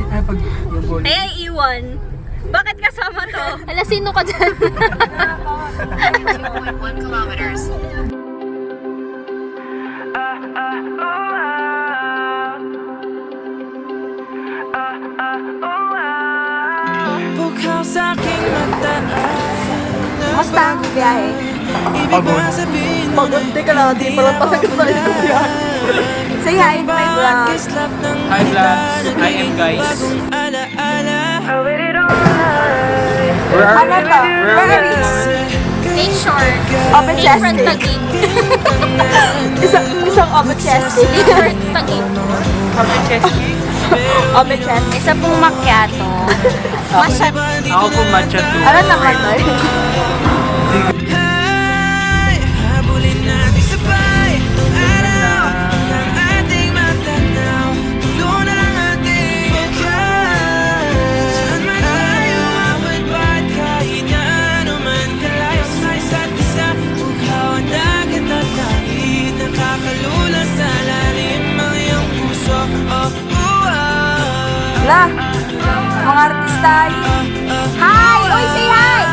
Ay, pag yung ball. Ay, iwan. Bakit kasama to? Ala, sino ka dyan? 2.1 kilometers. Bukhaw sa aking mata. Kamusta ang biyahe? Pagod. Pagod, teka lang, di pala talaga tayo ng biyahe. Say hi to my vlog. Hi vlogs, I am guys. Where are Ano to? Where are we? Make sure. Open Different chested. tagig. Isang open chested. Different tagig. Open chested. Isa pong macchiato. Masyad. Ako po matcha too. Ano naman to? Habulin natin sabay ang araw ng ating matanaw. Tulo na ang ating wakas. Saan man tayo mapagpat kahit na ano man kalayo sa isa't isa. Bukhaw ang dagat at langit, nakakalula sa lalim ang iyong puso. Wala. Mga artista. Hi! Uy, say hi!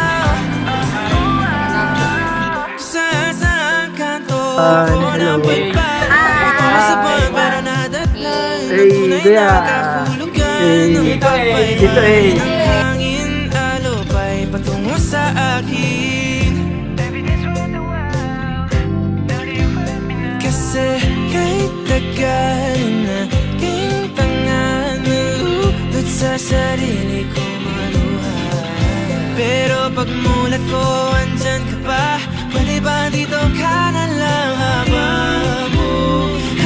Hello. Hey, Bea. Hey. Dito eh. Hangin alupay patungo sa akin. Kasi kahit tagal na aking tanga nalulod sa sarili ko maluhay. Pero pagmulat ko andyan ka pa. Pwede ba dito ka na lang habang buhay?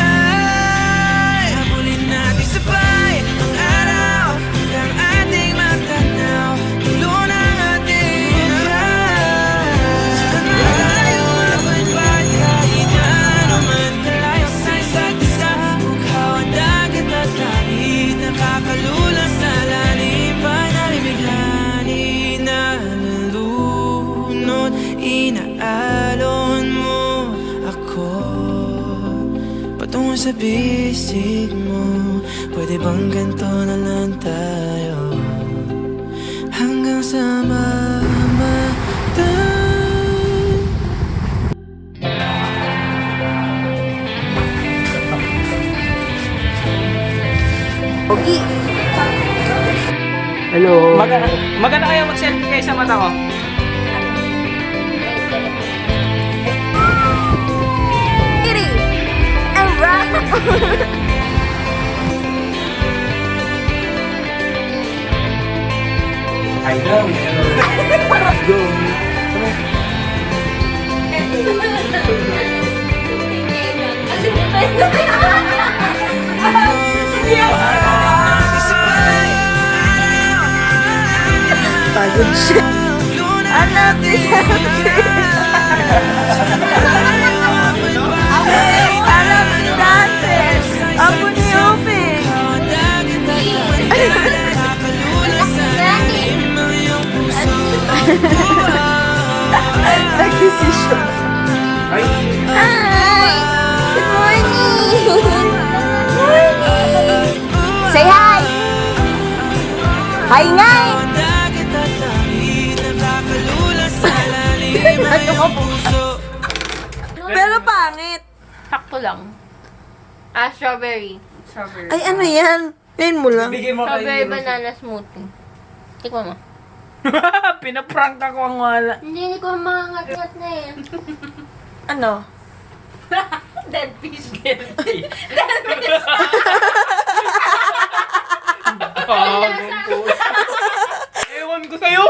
Habulin natin sabay ang araw hanggang ating matanaw. Tulo ng ating wakas. Saan man tayo mapagpat kahit na ano man kalayo sa isa't isa. Bukhaw ang dagat at langit, nakakalula sa lalim. Panalimighani na nalulunod, inaalon mo ako patungo sa bisig mo. Pwede bang ganito na lang tayo hanggang sa mamatay? Pogi. Hello. Maganda kayo mag-selfie kayo sa mata ko. Kitty. And rock. Hi daw. Let's go. Pagod siya. Anak niya. Alam ni Dantes. Apo ni Uping. Nag-decision. Ay. Hi! Good morning! Say hi! Hi nga eh! Pero pangit. Sakto lang. Strawberry. Strawberry. Ay, ano yan? Yan mo lang. Bigay mo Strawberry kayo. banana smoothie. Tikman mo. Pinaprank ako ang wala. Hindi ko mangangat na eh. Ano? Dead fish. Ewan ko sa'yo.